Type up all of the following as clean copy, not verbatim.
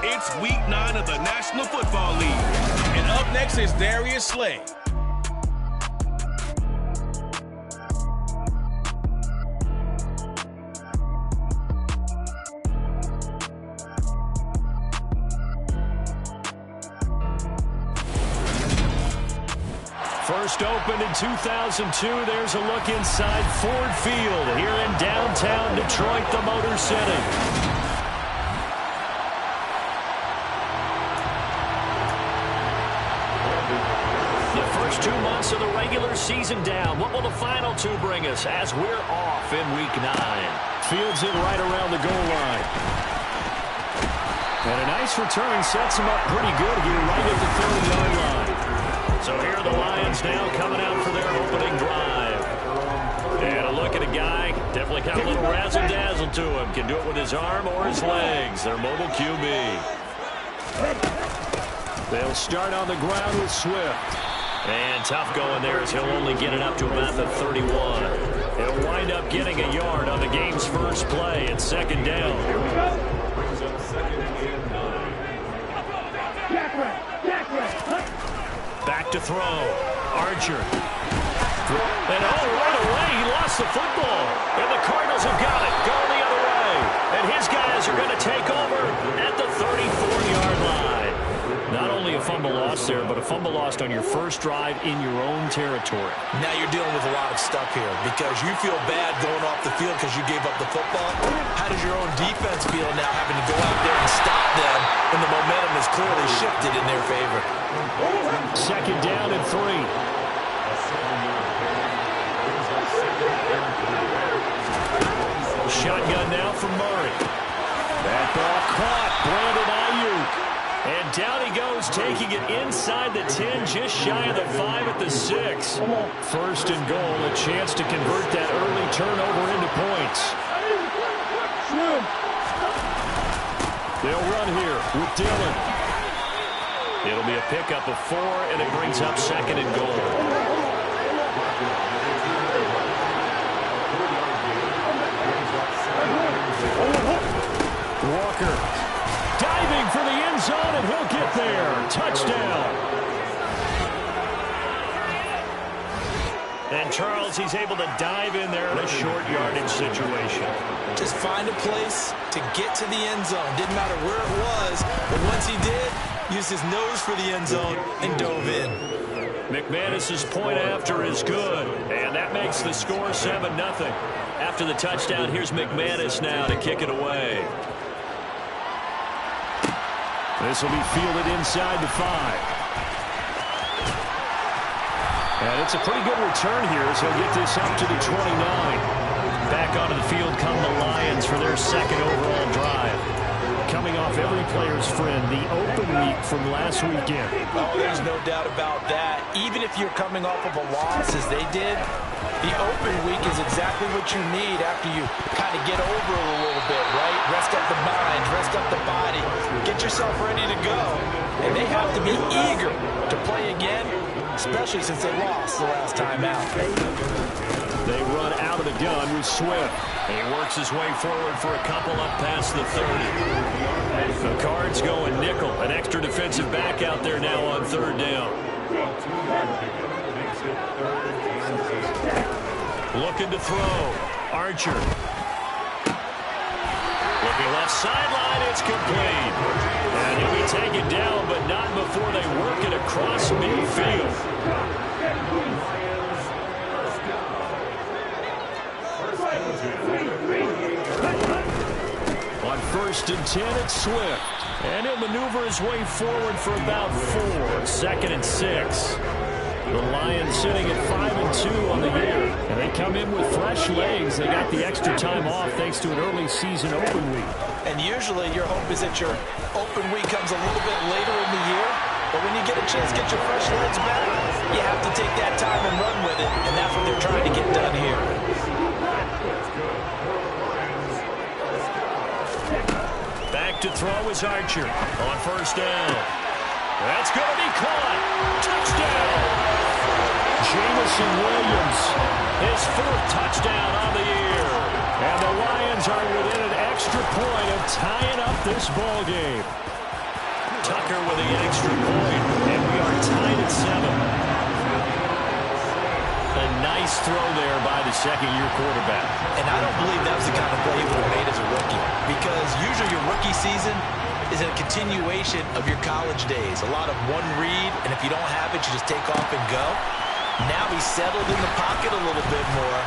It's week 9 of the National Football League. And up next is Darius Slay. First opened in 2002, there's a look inside Ford Field here in downtown Detroit, the Motor City. The first 2 months of the regular season down. What will the final 2 bring us as we're off in week 9? Fields it right around the goal line. And a nice return sets him up pretty good here right at the 30-yard line. So here are the Lions now coming out for their opening drive. And a look at a guy, definitely got a little razzle-dazzle to him. Can do it with his arm or his legs. Their mobile QB. They'll start on the ground with Swift. And tough going there as he'll only get it up to about the 31. He'll wind up getting a yard on the game's first play at second down. Back to throw. Archer. And right away, he lost the football. And the Cardinals have got it. Going the other way. And his guys are going to take over at the 34-yard line. Not only a fumble loss there, but a fumble lost on your first drive in your own territory. Now you're dealing with a lot of stuff here because you feel bad going off the field because you gave up the football. How does your own defense feel now having to go out there and stop them when the momentum is clearly shifted in their favor? Second down and 3. Shotgun now from Murray. That ball caught. Brandon Ayuk. And down he goes, taking it inside the 10, just shy of the 5 at the 6. First and goal, a chance to convert that early turnover into points. They'll run here with Dillon. It'll be a pickup of 4, and it brings up second and goal. Walker. Diving for the end zone, and he'll get there. Touchdown. And Charles, he's able to dive in there in a short yardage situation. Just find a place to get to the end zone. Didn't matter where it was, but once he did, used his nose for the end zone and dove in. McManus's point after is good, and that makes the score 7-0. After the touchdown, here's McManus now to kick it away. This will be fielded inside the 5. And it's a pretty good return here as he'll get this up to the 29. Back onto the field come the Lions for their second overall drive. Coming off every player's friend, the open week from last weekend. Oh, there's no doubt about that. Even if you're coming off of a loss as they did, the open week is exactly what you need after you kind of get over it a little bit, right? Rest up the mind, rest up the body, get yourself ready to go. And they have to be eager to play again, especially since they lost the last time out. They run out of the gun with Swift. He works his way forward for a couple up past the 30. The Cards going nickel. An extra defensive back out there now on third down. Looking to throw. Archer. Looking left sideline. It's complete. And he'll be taken down, but not before they work it across midfield. On first and 10, it's Swift. And he'll maneuver his way forward for about 4. Second and 6. The Lions sitting at 5-2 on the year. And they come in with fresh legs. They got the extra time off thanks to an early season open week. And usually your hope is that your open week comes a little bit later in the year. But when you get a chance to get your fresh legs back, you have to take that time and run with it. And that's what they're trying to get done here. Back to throw is Archer on first down. That's going to be caught. Touchdown. Jameson Williams, his 4th touchdown on the year. And the Lions are within an extra point of tying up this ball game. Tucker with the extra point, and we are tied at 7. A nice throw there by the second-year quarterback. And I don't believe that was the kind of play he would have made as a rookie, because usually your rookie season is a continuation of your college days. A lot of one read, and if you don't have it, you just take off and go. Now he's settled in the pocket a little bit more,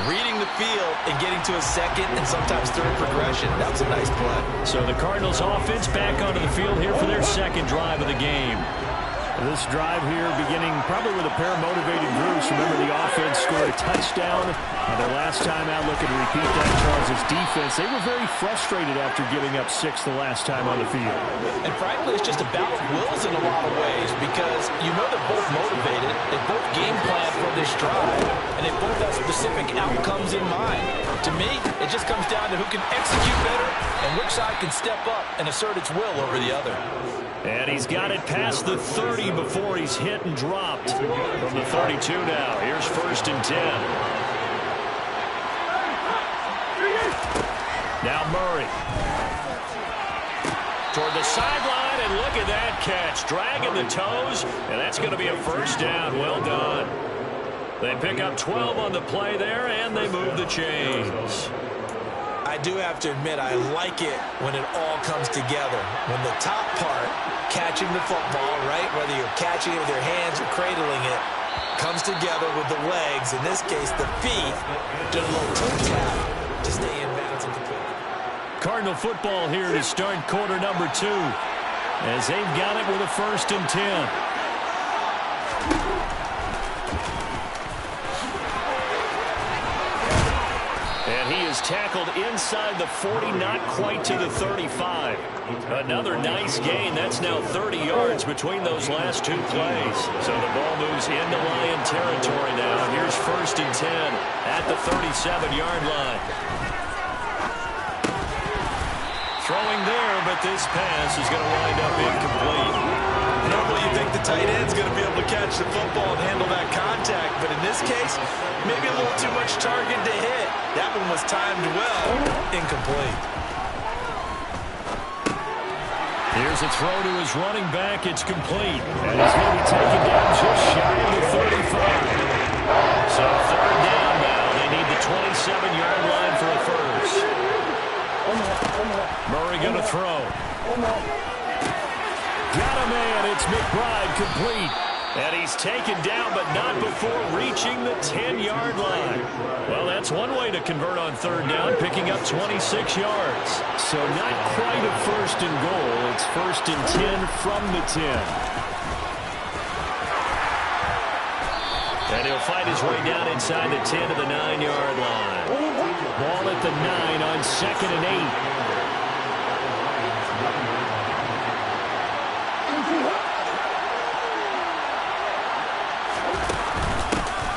reading the field and getting to a second and sometimes third progression. That was a nice play. So the Cardinals offense back onto the field here for their second drive of the game. This drive here beginning probably with a pair of motivated groups. Remember, the offense scored a touchdown. Their last time out, looking to repeat that. Charles' defense, they were very frustrated after giving up 6 the last time on the field. And frankly, it's just a battle of wills in a lot of ways, because you know they're both motivated. They both game plan for this drive, and they both have specific outcomes in mind. To me, it just comes down to who can execute better and which side can step up and assert its will over the other. And he's got it past the 30 before he's hit and dropped. From the 32 now, here's 1st and 10. Now Murray. Toward the sideline, and look at that catch. Dragging the toes, and that's going to be a 1st down. Well done. They pick up 12 on the play there, and they move the chains. I do have to admit, I like it when it all comes together. When the top part, catching the football, right, whether you're catching it with your hands or cradling it, comes together with the legs, in this case the feet, doing a little toe tap to stay in bounds and complete. Cardinal football here to start quarter number 2, as they've got it with a 1st and 10. And he is tackled inside the 40, not quite to the 35. Another nice gain. That's now 30 yards between those last 2 plays. So the ball moves into Lion territory now. Here's 1st and 10 at the 37-yard line. Throwing there, but this pass is going to wind up incomplete. Normally you think the tight end's going to be able to catch the football and handle that contact, but in this case, maybe a little too much target to hit. That one was timed well. Incomplete. Here's a throw to his running back. It's complete. And he's going to be taken down just shy of the 35. So 3rd down now. They need the 27-yard line for a 1st. Murray going to throw. Got a man. It's McBride, complete. And he's taken down, but not before reaching the 10-yard line. Well, that's one way to convert on 3rd down, picking up 26 yards. So not quite a 1st and goal. It's 1st and 10 from the 10. And he'll fight his way down inside the 10 to the 9-yard line. Ball at the 9 on 2nd and 8.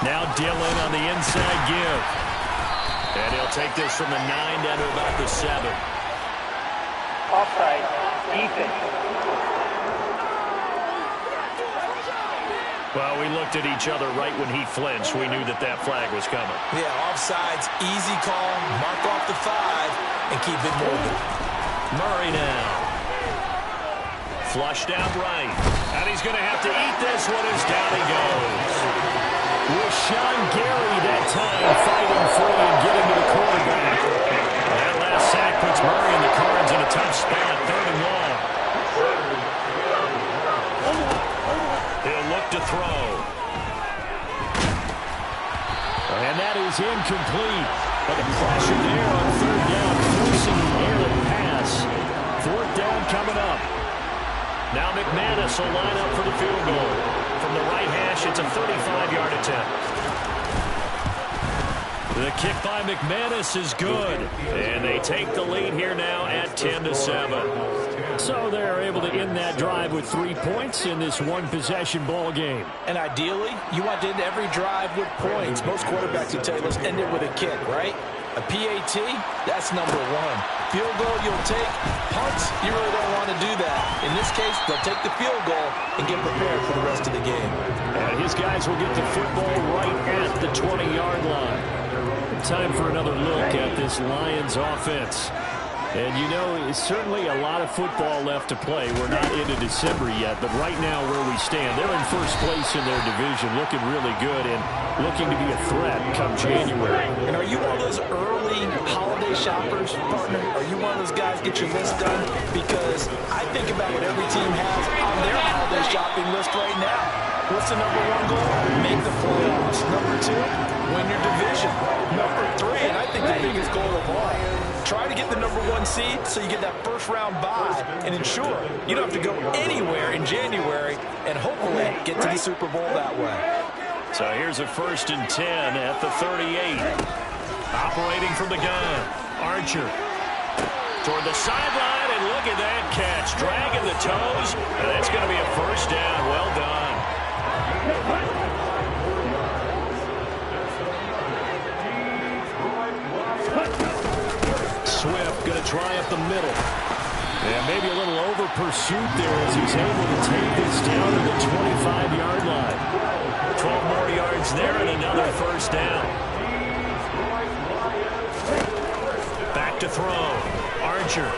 Now Dillon on the inside give. And he'll take this from the 9 down to about the 7. Offside, Ethan. Well, we looked at each other right when he flinched. We knew that that flag was coming. Yeah, offsides, easy call, mark off the 5, and keep it moving. Murray now. Flushed out right. And he's going to have to eat this one as down he goes. With Sean Gary that time fighting free and getting to the quarterback. That last sack puts Murray and the Cards in a tough spot, 3rd and long. He'll look to throw. And that is incomplete. But the pressure there on 3rd down, forcing the errant pass. 4th down coming up. Now McManus will line up for the field goal. From the right hash, it's a 35-yard attempt. The kick by McManus is good. And they take the lead here now at 10-7. So they're able to end that drive with 3 points in this one-possession ball game. And ideally, you want to end every drive with points. Most quarterbacks will tell you, let's end it with a kick, right? A PAT, that's number 1. Field goal you'll take. Punts, you really don't want to do that. In this case, they'll take the field goal and get prepared for the rest of the game. And his guys will get the football right at the 20-yard line. Time for another look at this Lions offense. And, you know, it's certainly a lot of football left to play. We're not into December yet, but right now where we stand, they're in first place in their division, looking really good and looking to be a threat come January. And are you one of those early holiday shoppers, partner? Are you one of those guys get your list done? Because I think about what every team has on their holiday shopping list right now. What's the number one goal? Make the playoffs. Number two, win your division. Number three, and I think the biggest goal of all, try to get the number one seed so you get that first round bye and ensure you don't have to go anywhere in January and hopefully get to the Super Bowl that way. So here's a 1st and 10 at the 38. Operating from the gun, Archer. Toward the sideline, and look at that catch. Dragging the toes, and that's going to be a first down. Well done. Swift going to try up the middle. And maybe a little over pursuit there as he's able to take this down to the 25-yard line. 12 more yards there and another first down. Back to throw. Archer.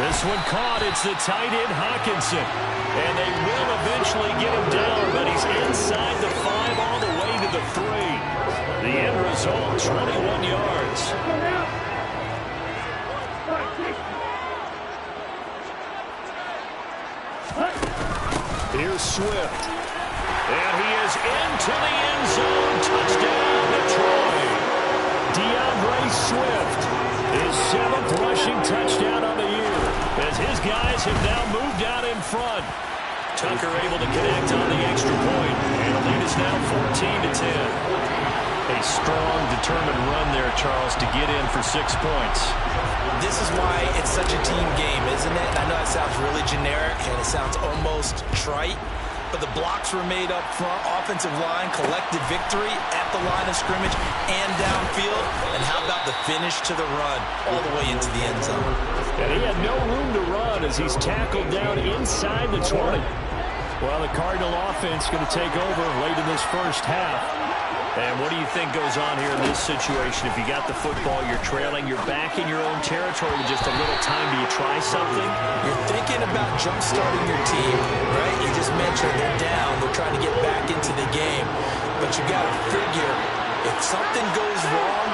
This one caught. It's the tight end Hockenson. And they will eventually get him down, but he's inside the 5 all the way to the 3. The end result, 21 yards. Here's Swift. And he is into the end zone. Touchdown, Detroit. DeAndre Swift, his 7th rushing touchdown on the year, as his guys have now moved out in front. Tucker able to connect on the extra point, and the lead is now 14-10. A strong, determined run there, Charles, to get in for 6 points. This is why it's such a team game, isn't it? And I know it sounds really generic, and it sounds almost trite, but the blocks were made up front. Offensive line collected victory at the line of scrimmage and downfield. And how about the finish to the run all the way into the end zone? And he had no room to run as he's tackled down inside the 20. Well, the Cardinal offense going to take over late in this first half. And what do you think goes on here in this situation? If you got the football, you're trailing, you're back in your own territory with just a little time. Do you try something? You're thinking about jump-starting your team, right? You just mentioned they're down. They're trying to get back into the game. But you got to figure, if something goes wrong,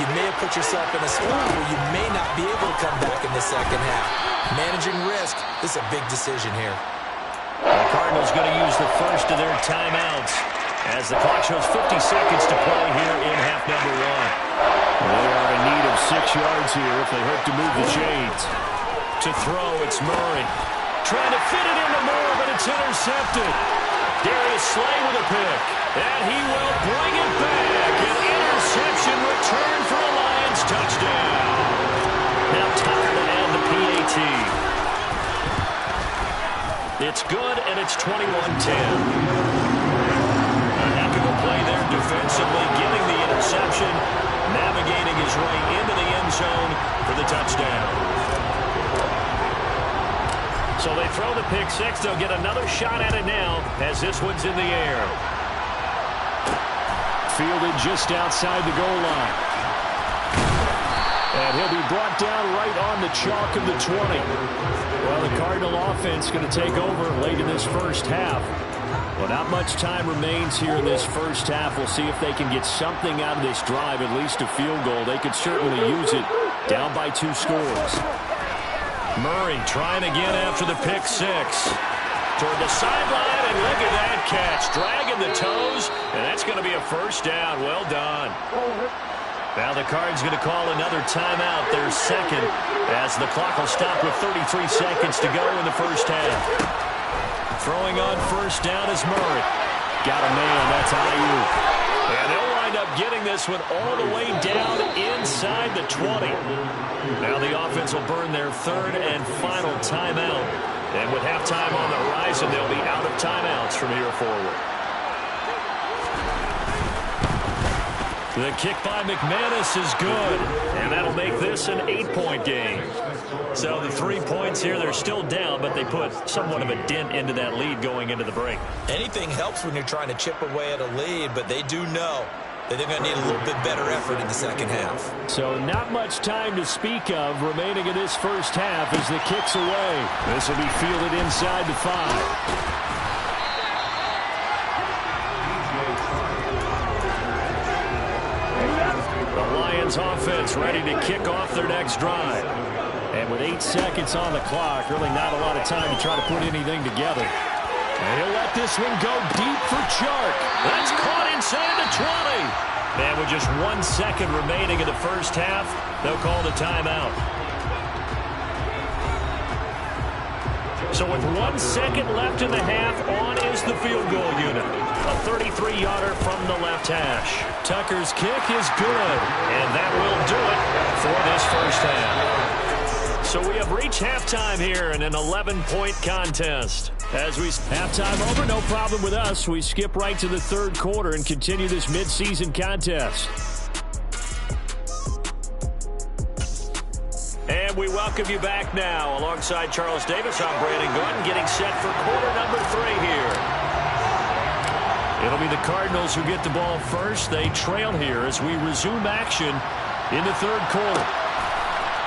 you may have put yourself in a spot where you may not be able to come back in the second half. Managing risk, this is a big decision here. The Cardinals going to use the first of their timeouts as the clock shows 50 seconds to play here in half number 1. They are in need of 6 yards here if they hope to move the chains. To throw, it's Murray. Trying to fit it into Moore, but it's intercepted. Darius Slay with a pick. And he will bring it back. An interception return for a Lions touchdown. Now Tucker to add the PAT. It's good, and it's 21-10. Play there defensively, getting the interception, navigating his way into the end zone for the touchdown. So they throw the pick 6. They'll get another shot at it now as this one's in the air. Fielded just outside the goal line. And he'll be brought down right on the chalk of the 20. Well, the Cardinal offense going to take over late in this first half. Well, not much time remains here in this first half. We'll see if they can get something out of this drive, at least a field goal. They could certainly use it down by 2 scores. Murray trying again after the pick 6. Toward the sideline, and look at that catch. Dragging the toes, and that's going to be a first down. Well done. Now the Cards going to call another timeout, their second, as the clock will stop with 33 seconds to go in the first half. Throwing on first down is Murray. Got a man, that's Ayuk. And they'll wind up getting this one all the way down inside the 20. Now the offense will burn their 3rd and final timeout. And with halftime on the horizon, they'll be out of timeouts from here forward. The kick by McManus is good, and that'll make this an 8-point game. So the 3 points here, they're still down, but they put somewhat of a dent into that lead going into the break. Anything helps when you're trying to chip away at a lead, but they do know they're going to need a little bit better effort in the second half. So not much time to speak of remaining in this first half as the kick's away. This will be fielded inside the 5. The Lions offense ready to kick off their next drive. And with 8 seconds on the clock, really not a lot of time to try to put anything together. And he'll let this one go deep for Chark. That's caught inside the 20. And with just 1 second remaining in the first half, they'll call the timeout. So with 1 second left in the half, on is the field goal unit. A 33-yarder from the left hash. Tucker's kick is good, and that will do it for this first half. So we have reached halftime here in an 11-point contest. As we halftime over, no problem with us. We skip right to the third quarter and continue this midseason contest. And we welcome you back now. Alongside Charles Davis, I'm Brandon Gaudin, getting set for quarter number 3 here. It'll be the Cardinals who get the ball first. They trail here as we resume action in the third quarter.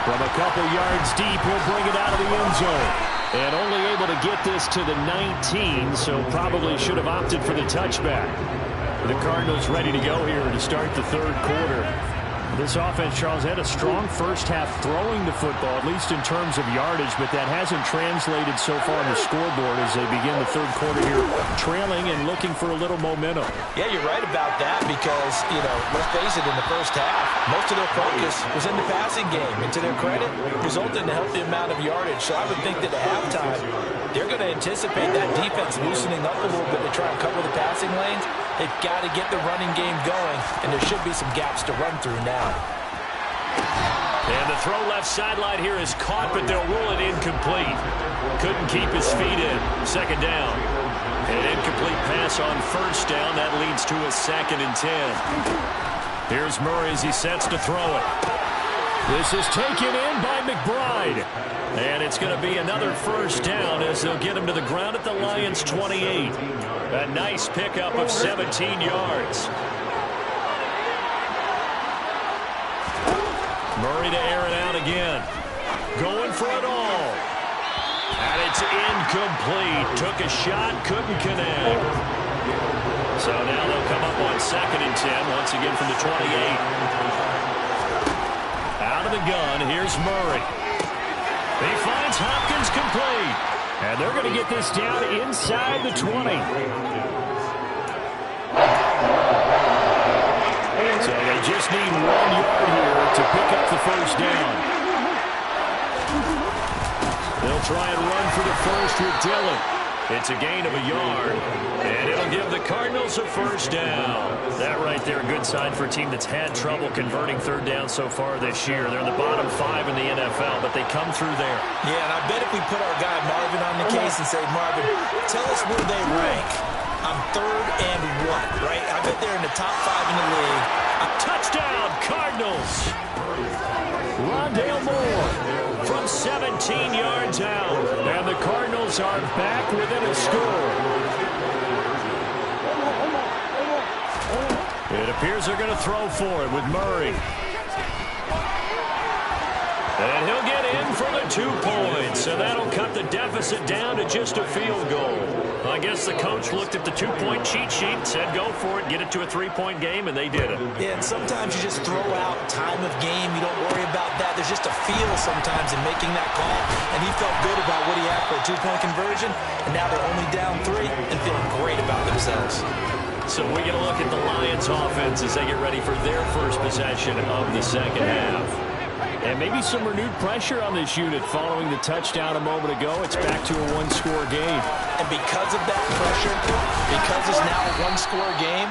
From a couple yards deep, he'll bring it out of the end zone. And only able to get this to the 19, so probably should have opted for the touchback. The Cardinals ready to go here to start the third quarter. This offense, Charles, had a strong first half throwing the football, at least in terms of yardage, but that hasn't translated so far on the scoreboard as they begin the third quarter here, trailing and looking for a little momentum. Yeah, you're right about that because, let's face it, in the first half, most of their focus was in the passing game. And to their credit, resulted in a healthy amount of yardage. So I would think that at halftime, they're going to anticipate that defense loosening up a little bit to try and cover the passing lanes. They've got to get the running game going, and there should be some gaps to run through now. And the throw left sideline here is caught, but they'll rule it incomplete. Couldn't keep his feet in. Second down. An incomplete pass on first down. That leads to a 2nd and 10. Here's Murray as he sets to throw it. This is taken in by McBride. And it's going to be another first down as they'll get him to the ground at the Lions' 28. A nice pickup of 17 yards. Murray to air it out again. Going for it all. And it's incomplete. Took a shot, couldn't connect. So now they'll come up on 2nd and 10, once again from the 28. Out of the gun, here's Murray. He finds Hopkins complete. And they're going to get this down inside the 20. So they just need 1 yard here to pick up the first down. They'll try and run for the first with Dillon. It's a gain of a yard, and it'll give the Cardinals a first down. That right there, a good sign for a team that's had trouble converting third down so far this year. They're in the bottom 5 in the NFL, but they come through there. Yeah, and I bet if we put our guy Marvin on the case and say, Marvin, tell us where they rank on 3rd and what, right? I bet they're in the top 5 in the league. A touchdown, Cardinals! Rondale Moore from 17 yards out. And the Cardinals are back within a score. It appears they're going to throw for it with Murray. And he'll get in for the 2 points. And that'll cut the deficit down to just a field goal. I guess the coach looked at the 2-point cheat sheet, said go for it, get it to a 3-point game, and they did it. Yeah, and sometimes you just throw out time of game. You don't worry about that. There's just a feel sometimes in making that call. And he felt good about what he had for a 2-point conversion. And now they're only down 3 and feeling great about themselves. So we get a look at the Lions offense as they get ready for their first possession of the second half. And maybe some renewed pressure on this unit following the touchdown a moment ago. It's back to a 1-score game. And because of that pressure, because it's now a 1-score game,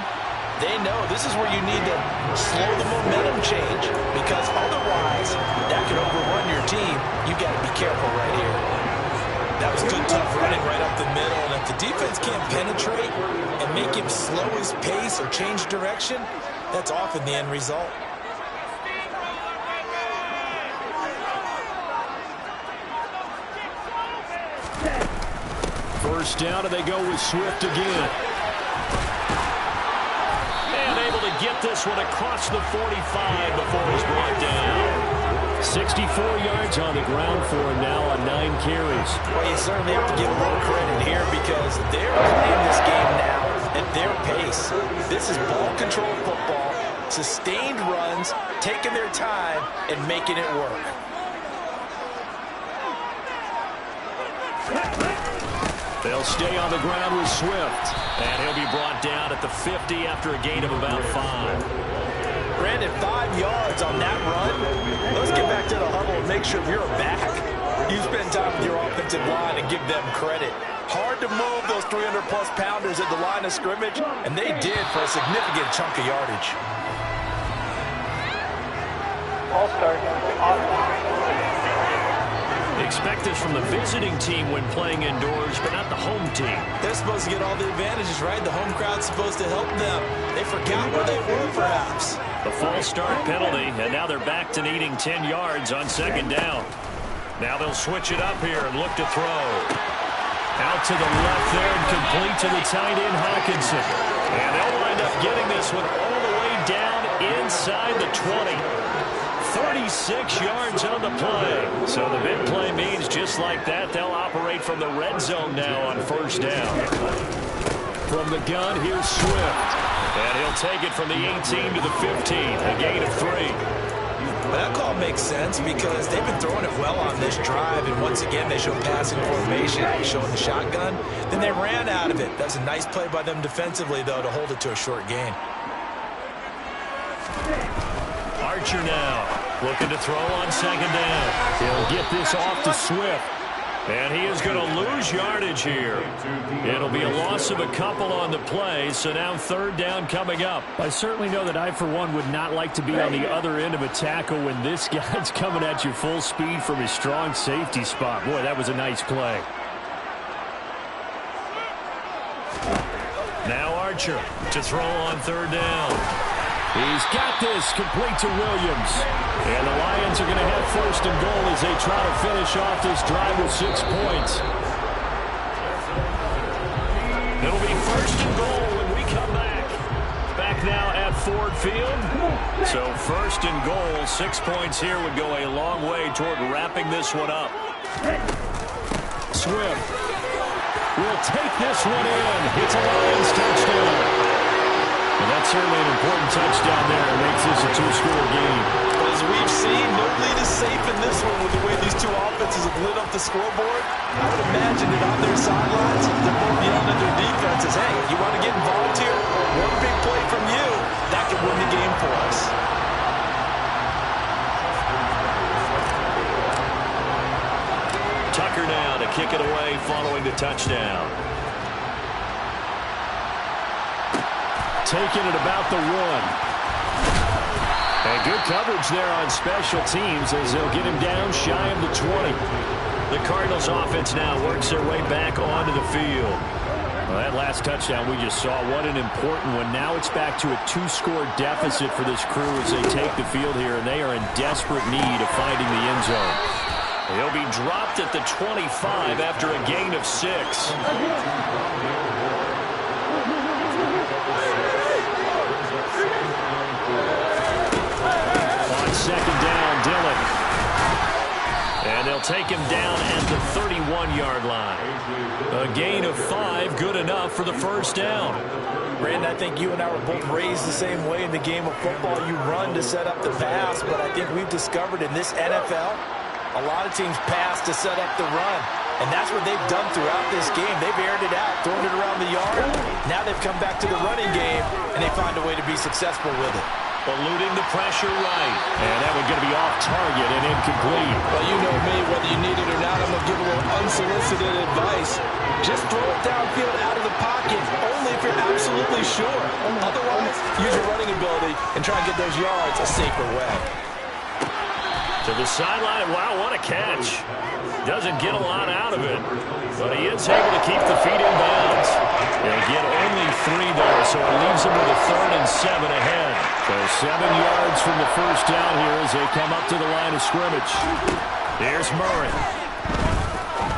they know this is where you need to slow the momentum change, because otherwise that could overrun your team. You got to be careful right here. That was good, tough running right up the middle. And if the defense can't penetrate and make him slow his pace or change direction, that's often the end result. First down, and they go with Swift again. And able to get this one across the 45 before he's brought down. 64 yards on the ground for him now on 9 carries. Well, you certainly have to give a little credit here because they're playing this game now at their pace. This is ball control football, sustained runs, taking their time, and making it work. They'll stay on the ground with Swift, and he'll be brought down at the 50 after a gain of about 5. Brandon, 5 yards on that run. Let's get back to the huddle and make sure you're back. You spend time with your offensive line and give them credit. Hard to move those 300-plus pounders at the line of scrimmage, and they did for a significant chunk of yardage. Expect this from the visiting team when playing indoors, but not the home team. They're supposed to get all the advantages, right? The home crowd's supposed to help them. They forgot where they were, perhaps. The false start penalty, and now they're back to needing 10 yards on second down. Now they'll switch it up here and look to throw. Out to the left there and complete to the tight end, Hawkinson. And they'll wind up getting this one all the way down inside the 20. 36 yards on the play. So the big play means just like that, they'll operate from the red zone now on first down. From the gun, here's Swift. And he'll take it from the 18 to the 15, a gain of 3. But that call makes sense because they've been throwing it well on this drive, and once again they show passing formation, showing the shotgun. Then they ran out of it. That's a nice play by them defensively, though, to hold it to a short gain. Archer now looking to throw on second down. He'll get this off to Swift. And he is going to lose yardage here. It'll be a loss of a couple on the play, so now third down coming up. I certainly know that I, for one, would not like to be on the other end of a tackle when this guy's coming at you full speed from his strong safety spot. Boy, that was a nice play. Now Archer to throw on third down. He's got this complete to Williams. And the Lions are going to have first and goal as they try to finish off this drive with 6 points. It'll be first and goal when we come back. Back now at Ford Field. So first and goal, 6 points here would go a long way toward wrapping this one up. Swift will take this one in. It's a Lions touchdown. And that's certainly an important touchdown there. It makes this a 2-score game. But as we've seen, no lead is safe in this one with the way these two offenses have lit up the scoreboard. I would imagine that on their sidelines, they're both yelling at their defenses, hey, you want to get involved here? One big play from you, that could win the game for us. Tucker now to kick it away following the touchdown. Taking it about the 1. And good coverage there on special teams as they'll get him down shy of the 20. The Cardinals offense now works their way back onto the field. Well, that last touchdown we just saw, what an important one. Now it's back to a 2-score deficit for this crew as they take the field here, and they are in desperate need of finding the end zone. He'll be dropped at the 25 after a gain of 6. Second down, Dillon. And they'll take him down at the 31-yard line. A gain of 5, good enough for the first down. Brandon, I think you and I were both raised the same way in the game of football. You run to set up the pass, but I think we've discovered in this NFL, a lot of teams pass to set up the run. And that's what they've done throughout this game. They've aired it out, thrown it around the yard. Now they've come back to the running game, and they find a way to be successful with it. Eluding the pressure right. And that one's going to be off target and incomplete. Well, you know me, whether you need it or not, I'm going to give a little unsolicited advice. Just throw it downfield out of the pocket, only if you're absolutely sure. Otherwise, use your running ability and try and get those yards a safer way. To the sideline. Wow, what a catch. Doesn't get a lot out of it, but he is able to keep the feet in bounds. They'll get only 3 there, so it leaves them with a 3rd and 7 ahead. So 7 yards from the first down here as they come up to the line of scrimmage. Here's Murray.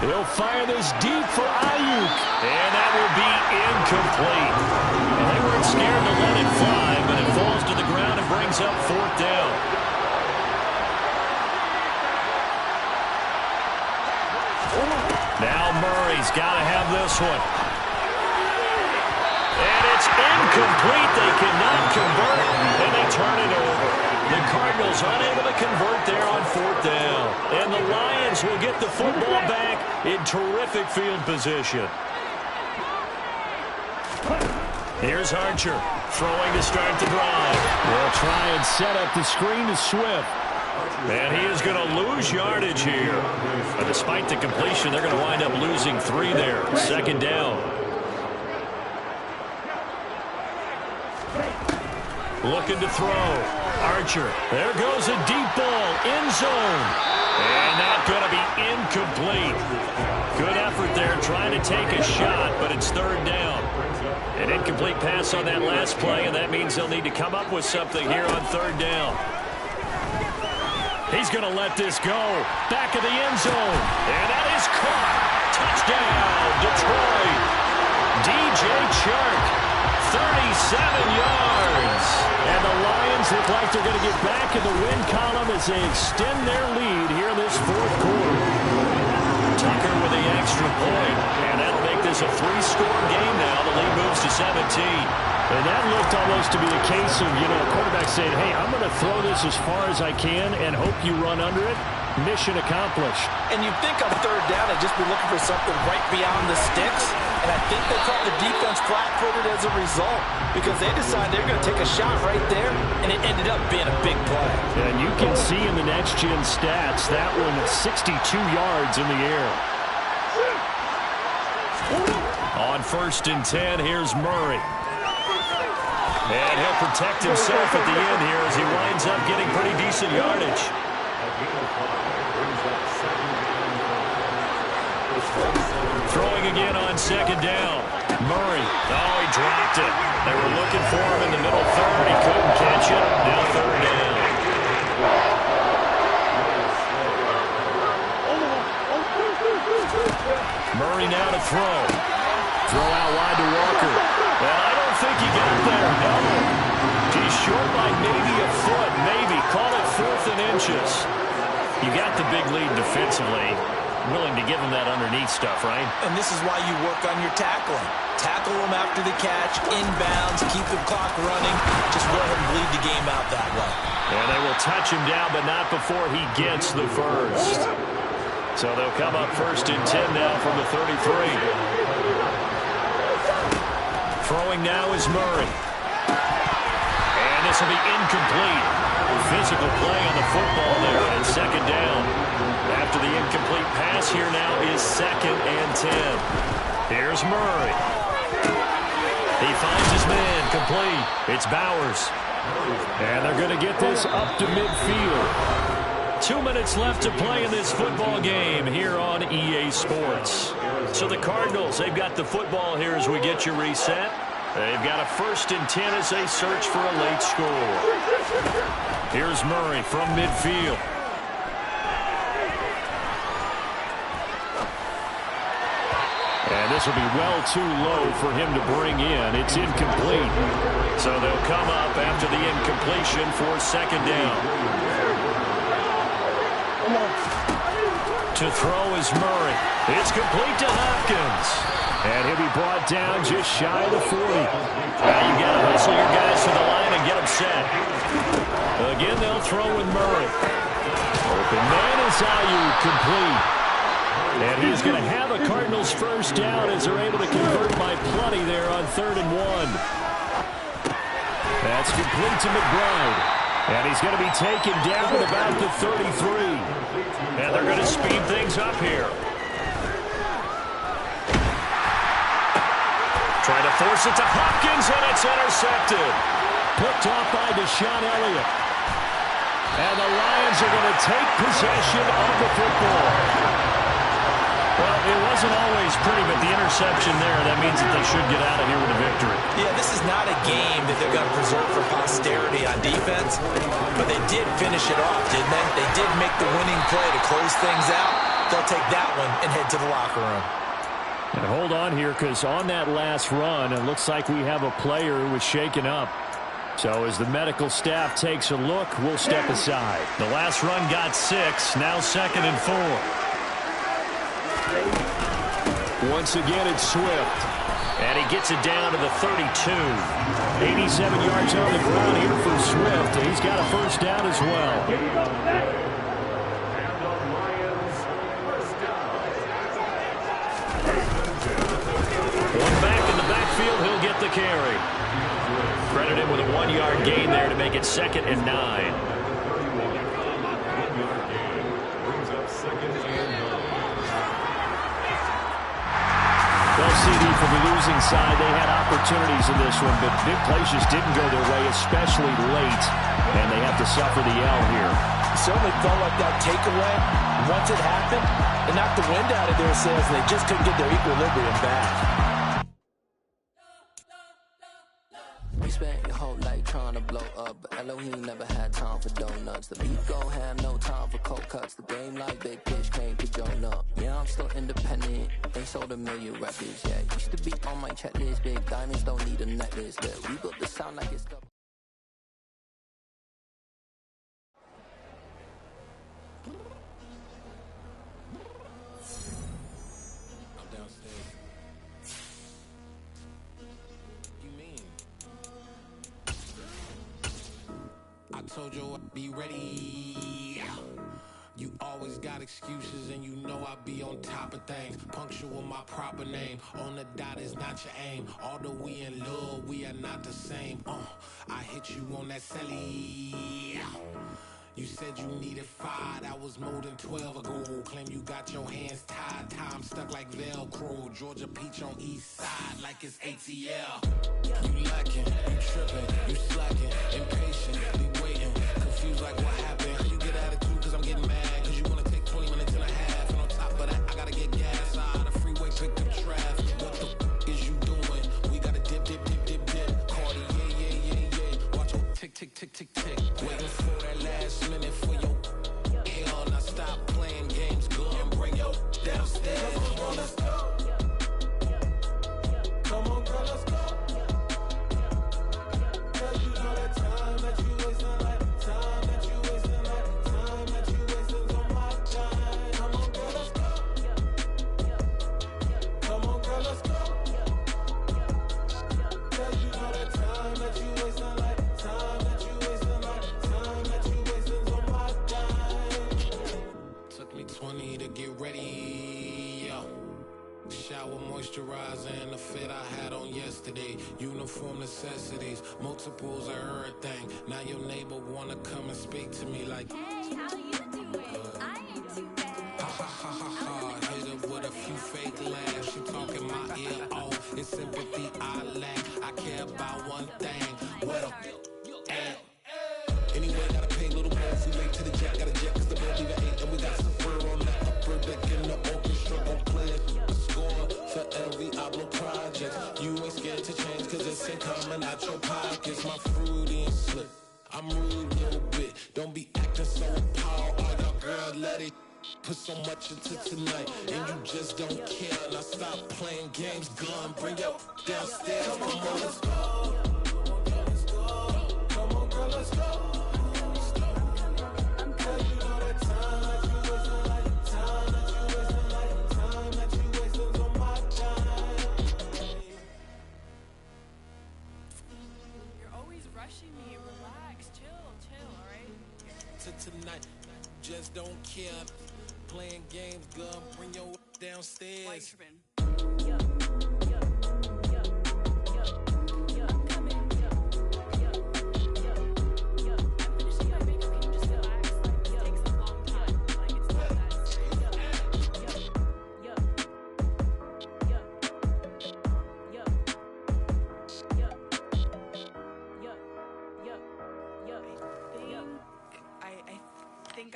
He'll fire this deep for Ayuk. And that will be incomplete. Well, they weren't scared to let it fly, but it falls brings up 4th down. Now Murray's got to have this one. And it's incomplete. They cannot convert, and they turn it over. The Cardinals unable to convert there on 4th down. And the Lions will get the football back in terrific field position. Here's Archer throwing to start the drive. They'll try and set up the screen to Swift. And he is going to lose yardage here. But despite the completion, they're going to wind up losing 3 there. 2nd down. Looking to throw. Archer. There goes a deep ball. End zone. And that's going to be incomplete. Good effort there trying to take a shot, but it's 3rd down. An incomplete pass on that last play, and that means they'll need to come up with something here on 3rd down. He's going to let this go. Back of the end zone. And that is caught. Touchdown, Detroit. DJ Chark, 37 yards. And the Lions look like they're going to get back in the win column as they extend their lead here in this 4th quarter. Tucker with the extra point. And that'll make this a 3-score game now. The lead moves to 17. And that looked almost to be the case of, a quarterback saying, hey, I'm going to throw this as far as I can and hope you run under it. Mission accomplished. And you think on 3rd down, they'd just be looking for something right beyond the sticks. And I think they caught the defense flat-footed as a result because they decided they were going to take a shot right there, and it ended up being a big play. And you can see in the next-gen stats, that one at 62 yards in the air. On 1st and 10, here's Murray. And he'll protect himself at the end here as he winds up getting pretty decent yardage. Throwing again on 2nd down. Murray. Oh, he dropped it. They were looking for him in the middle 3rd. He couldn't catch it. Now 3rd down. Murray now to throw. Throw out wide to Walker. And I don't think he got there. No. He's short by maybe a foot. Maybe. Call it 4th and inches. You got the big lead defensively. Willing to give him that underneath stuff, right? And this is why you work on your tackling. Tackle him after the catch, inbounds, keep the clock running. Just go ahead and bleed the game out that way. And they will touch him down, but not before he gets the first. So they'll come up 1st and 10 now from the 33. Throwing now is Murray. And this will be incomplete. Physical play on the football there on 2nd down. After the incomplete pass, here now is 2nd and 10. Here's Murray. He finds his man, complete. It's Bowers. And they're going to get this up to midfield. 2 minutes left to play in this football game here on EA Sports. So the Cardinals, they've got the football here as we get you reset. They've got a 1st and 10 as they search for a late score. Here's Murray from midfield. And this will be well too low for him to bring in. It's incomplete. So they'll come up after the incompletion for 2nd down. To throw is Murray. It's complete to Hopkins. And he'll be brought down just shy of the 40. Now you got to hustle your guys to the line and get them set. Again, they'll throw with Murray. Open man is Ayuk, complete. And he's going to have a Cardinals 1st down as they're able to convert by plenty there on 3rd and 1. That's complete to McBride. And he's going to be taken down at about the 33. And they're going to speed things up here. Trying to force it to Hopkins, and it's intercepted. Picked off by Deshaun Elliott. And the Lions are going to take possession of the football. Well, it wasn't always pretty, but the interception there, that means that they should get out of here with a victory. Yeah, this is not a game that they're going to preserve for posterity on defense, but they did finish it off, didn't they? They did make the winning play to close things out. They'll take that one and head to the locker room. And hold on here, because on that last run, it looks like we have a player who was shaken up. So as the medical staff takes a look, we'll step aside. The last run got 6, now 2nd and 4. Once again, it's Swift. And he gets it down to the 32. 87 yards on the ground here for Swift. And he's got a first down as well. One back in the backfield, he'll get the carry. Credit him with a 1-yard gain there to make it 2nd and 9. Well, CD, for the losing side, they had opportunities in this one, but big plays just didn't go their way, especially late, and they have to suffer the L here. It certainly felt like that takeaway, once it happened, it knocked the wind out of their sails, and they just couldn't get their equilibrium back. You spent your whole life trying to blow up, but Elohim never had time for donuts. The beat gon' have no time for cold cuts. The game like big pitch came to join up. Yeah, I'm still independent. Ain't sold a million records yet. Used to be on my checklist. Big diamonds don't need a necklace. Look, we built the sound like it's stuff. I told you I'd be ready. You always got excuses and you know I be on top of things. Punctual my proper name. On the dot is not your aim. Although we in love, we are not the same. I hit you on that celly. You said you needed 5, that was more than 12 ago. Claim you got your hands tied, time stuck like Velcro. Georgia Peach on east side like it's ATL. You lacking, you tripping, you slacking, impatient, waiting, confused like what happened. You get attitude cause I'm getting mad, cause you wanna take 20 minutes and a half. And on top of that, I gotta get gas out of the freeway, pick up traffic. What the is you doing? We gotta dip, dip, dip, dip, dip. Cardi, yeah. Watch your tick, tick, tick, tick, tick. Waiting for that last minute for your hell. Now stop playing games, go and bring your downstairs. Come on, let's go. Come on, girl, let's go. Cause you know that time that you wasting, like time that you wasting, like time that you wasting on my time. Come on, girl, let's go. Come on, girl, let's go. Cause you know that time that you wasting, like time that you wasting, like time that you wasting on my time. Took me 20 to get ready. Shower moisturizer and the fit I had on yesterday. Uniform necessities, multiples of everything. Now your neighbor wanna come and speak to me like, hey, how you doing? I ain't too bad. ha ha ha ha ha. Hit her with a few fake laughs. She talking my ear off. It's sympathy I lack. I care about one thing. What a at. Anyway, gotta pay a little more. We late to the jet, got a jet cause the boat leave at 8. And we got Safari on that upper deck in the orchestra. Gon' play it. For every album project, you ain't scared to change cause it's ain't coming out your pockets. My fruity and slick, I'm rude a little bit. Don't be acting so appalled. Oh, your girl let it put so much into tonight and you just don't care. Now stop playing games, gun, bring your downstairs. Come on, girl, let's go. Come on, girl, let's go. Tonight, just don't care. Playing games, gun, bring your downstairs.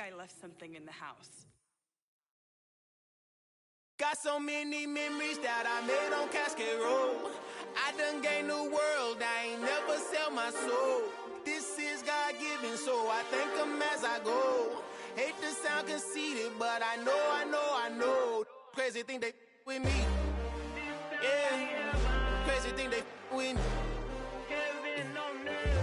I left something in the house. Got so many memories that I made on Cascade Road. I done gained the world, I ain't never sell my soul. This is God-given, so I thank him as I go. Hate to sound conceited, but I know. Crazy thing they with me. Yeah, crazy thing they with me.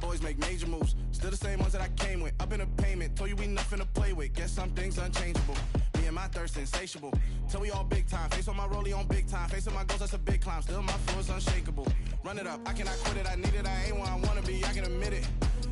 boys make major moves. Still the same ones that I came with. Up in a payment, told you we nothing to play with. Guess some things unchangeable. Me and my thirst insatiable. Till we all big time. Face on my rollie on big time. Facing my goals, that's a big climb. Still my flow is unshakable. Run it up, I cannot quit it. I need it, I ain't where I wanna be, I can admit it.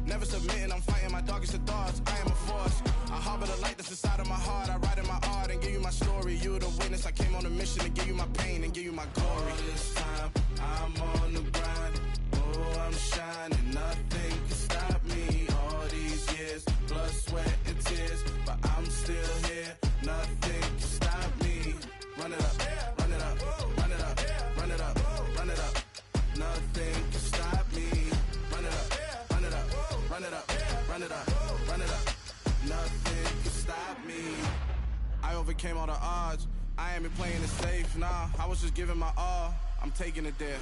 Never submitting, I'm fighting my darkest of thoughts. I am a force. I harbor the light that's inside of my heart. I write in my art and give you my story. You the witness. I came on a mission to give you my pain and give you my glory. All this time, I'm on the grind. Oh, I'm shining. Nothing can stop me. All these years, blood, sweat, and tears. But I'm still here. Nothing can stop me. Run it up, run it up, run it up, run it up, run it up. Nothing can stop me. Run it up, run it up, run it up, run it up, run it up. Nothing can stop me. I overcame all the odds. I ain't been playing it safe, nah. I was just giving my all. I'm taking it there.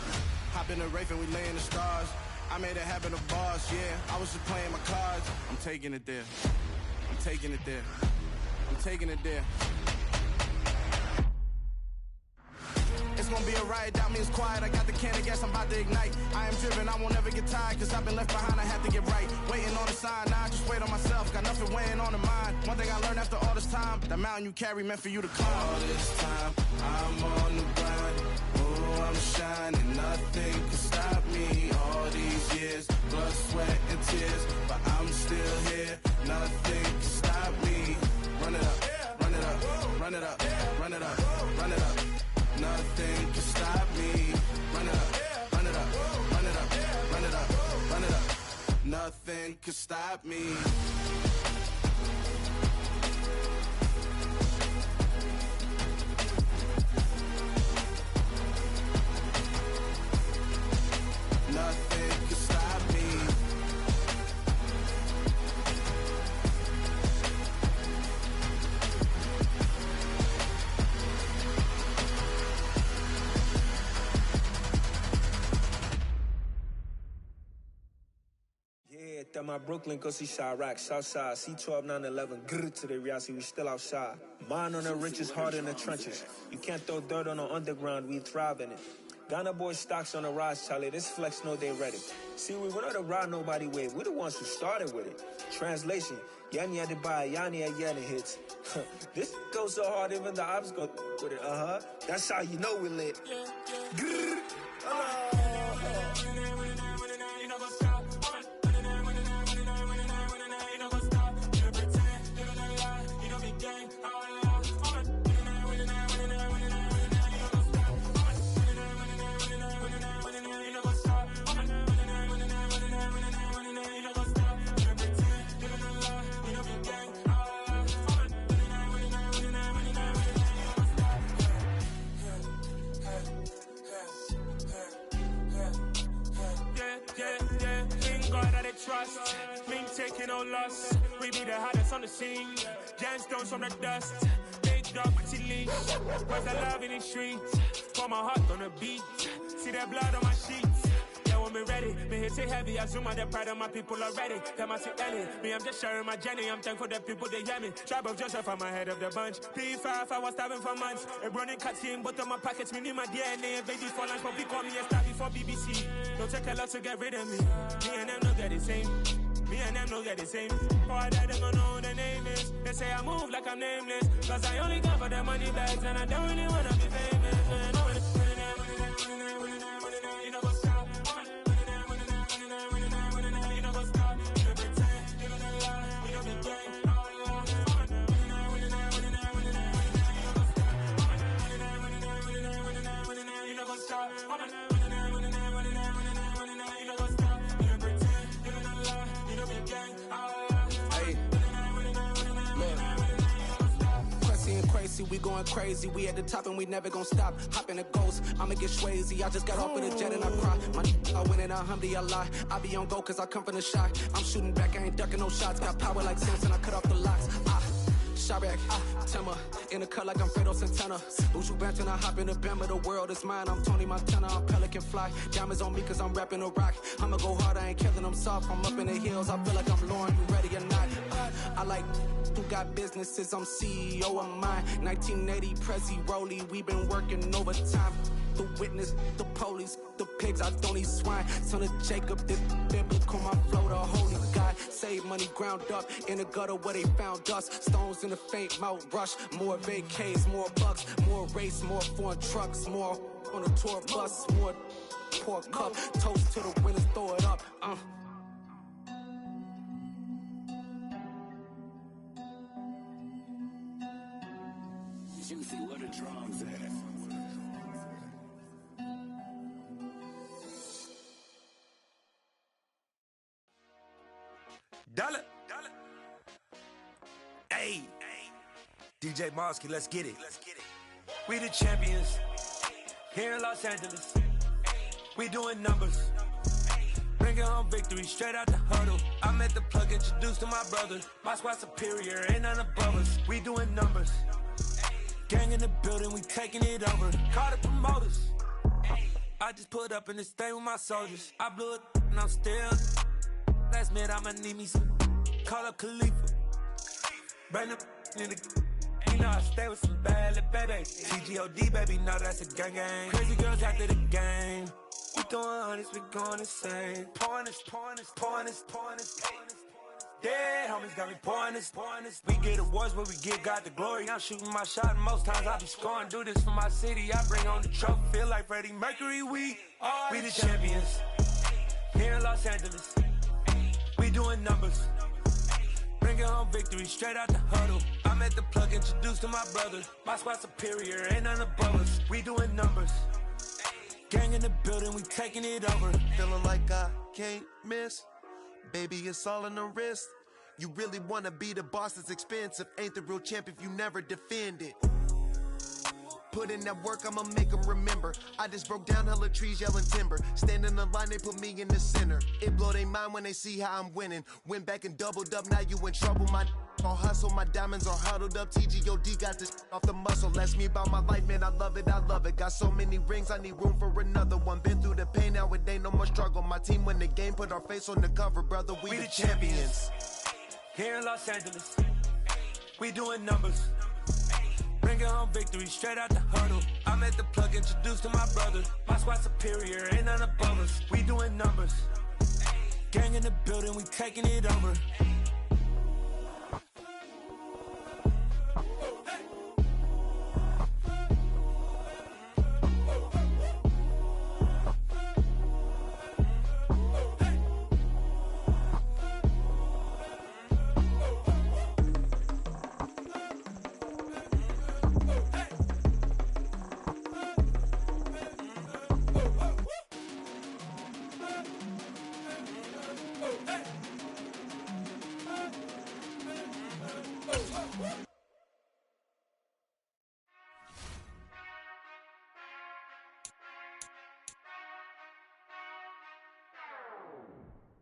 Hop in the Wraith and we lay in the stars. I made it happen to boss, yeah. I was just playing my cards. I'm taking it there. I'm taking it there. I'm taking it there. It's gonna be a riot, doubt me it's quiet. I got the can of gas, I'm about to ignite. I am driven, I won't never get tired, cause I've been left behind, I have to get right. Waiting on the sign, now I just wait on myself. Got nothing weighing on the mind. One thing I learned after all this time, that mountain you carry meant for you to climb. All this time, I'm on the grind. Oh, I'm shining, nothing can stop me. All these years, blood, sweat, and tears. But I'm still here, nothing can stop me. Run it up, run it up, run it up, run it up, run it up. Nothing can stop me. Run it up, run it up, run it up, run it up, run it up. Nothing can stop me. Nothing can stop me. At my Brooklyn, go see Chirac, Southside, C12, 911, grrr to the reality, we still outside. Mine on the riches, hard in the trenches. You can't throw dirt on the underground, we thrive in it. Ghana boys stocks on the rise, Charlie, this flex know they ready. See, we went on the ride nobody wave, we the ones who started with it. Translation, Yanni had to buy, Yanni had Yanni hits. This goes so hard, even the ops go with it, That's how you know we lit. Grrr, trust, me taking no loss. We be the hottest on the scene. Gemstones from the dust. Big dog, pretty leash. Where's the love in the streets? Pour my heart on the beat. See that blood on my sheets. Yeah, when me ready, me hit it heavy. I zoom out the pride of my people already. Them I see Ellie. Me, I'm just sharing my journey. I'm thankful that people they hear me. Tribe of Joseph, I'm ahead of the bunch. P5, I was starving for months. A running cut in both of my pockets. Me need my DNA and baby for lunch. But we call me a star before BBC. Don't take a lot to get rid of me. Me and them don't get the same. Me and them don't get the same. Boy, that them don't know who the name is. They say I move like I'm nameless. Cause I only come for the money bags and I don't really wanna be famous. Man. You know what's up? You know what's up? You pretend, you don't lie, you don't be gang. You know what's up? We going crazy, we at the top and we never gonna stop. Hop in a ghost, I'ma get swayzy. I just got off of the jet and I cry. I win it, alhamdulillah. I be on go cause I come from the shot. I'm shooting back, I ain't ducking no shots. Got power like Samson, I cut off the locks. Chirac, Timmer, in the cut like I'm Fredo Santana. Uju Banton, I hop in the Bama, the world is mine. I'm Tony Montana, I'm Pelican Fly. Diamonds on me cause I'm rapping a rock. I'ma go hard, I ain't killing them soft. I'm up in the hills, I feel like I'm Lauren, you ready or not? I like who got businesses, I'm CEO of mine. 1980, Prezi Rolly, we been working overtime. The witness, the police, the pigs, I don't eat swine. Son of Jacob, this biblical, my flow, the holy God. Save money ground up in the gutter where they found dust. Stones in the faint mouth rush. More vacays, more bucks, more race, more foreign trucks, more on a tour bus, more pour cup. Toast to the winners, throw it up. Juicy, where the drums at? Dollar. Hey, DJ Mosky, let's get it. We the champions here in Los Angeles. We doing numbers. Bringing home victory straight out the huddle. I'm at the plug, introduced to my brother. My squad superior, ain't none above us. We doing numbers. Gang in the building, we taking it over. Call the promoters. I just put up in this thing with my soldiers. I blew it and I'm still. Last minute I'ma need me some. Call up Khalifa. Bring them in the. You know I stay with some bad little baby. TGOD baby, know that's a gang gang. Crazy girls after the game. We doing hundreds, we going insane. Pouring this. Dead homies got me pouring this. We get awards, but we give God the glory. I'm shooting my shot, and most times I be scoring. Do this for my city, I bring on the trophy. Feel like Freddie Mercury, we the champions here in Los Angeles. We doing numbers. Bringing home victory straight out the huddle. I'm at the plug, introduced to my brother. My squad superior, ain't none above us. We doing numbers. Gang in the building, we taking it over. Feeling like I can't miss. Baby, it's all in the wrist. You really wanna be the boss, it's expensive. Ain't the real champ if you never defend it. Put in that work, I'ma make them remember. I just broke down hella trees, yelling timber. Stand in the line, they put me in the center. It blow their mind when they see how I'm winning. Went back and doubled up, now you in trouble. My all hustle, my diamonds are huddled up. TGOD got this off the muscle. Ask me about my life, man, I love it. Got so many rings, I need room for another one. Been through the pain, now it ain't no more struggle. My team win the game, put our face on the cover, brother. We the champions. Here in Los Angeles, we doing numbers. Bringing home victory straight out the huddle. I'm at the plug, introduced to my brother. My squad superior, ain't none above us. We doing numbers. Gang in the building, we taking it over.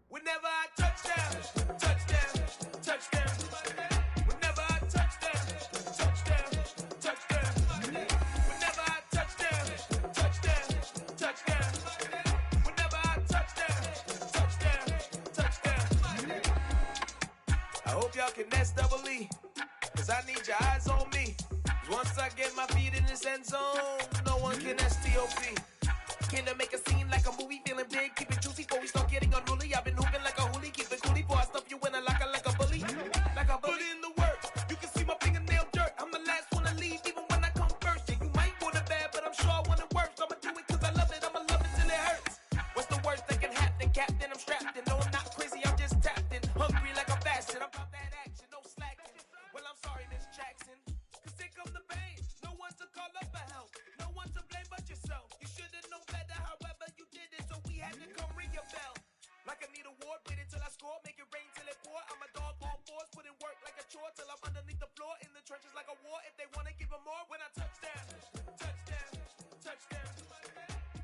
Whenever I touchdown, touchdown. Whenever I touchdown, touchdown. Whenever I touchdown. Whenever I touchdown. I hope y'all can nest double E, cause I need your eyes on me. Cause once I get my feet in this end zone, no one can STOP. Came to make a scene like a movie, feeling big, keep it juicy before we start getting unruly. I've been hooping like a hoolie, keep it coolie before I stuff you in a locker like a bully. Put in the work, you can see my fingernail dirt. I'm the last one to leave, even when I come first. Yeah, you might want it bad, but I'm sure I want it worse. I'ma do it cause I love it, I'ma love it till it hurts. What's the worst that can happen, Captain? I'm strapped in, no I'm not crazy, I'm just tapped in. Hungry like I'm fasting, I'm about that action, no slacking. Well, I'm sorry, Miss Jackson, cause here come the pain. No one to call up for help, no one to blame but yourself. You should've known better, however you did it, so we had to come ring your bell. Like I need a award, wait until I score, make it rain till it pour. I'm a dog on force, put in work like a chore till I'm underneath the floor, in the trenches like a war. If they wanna give them more, when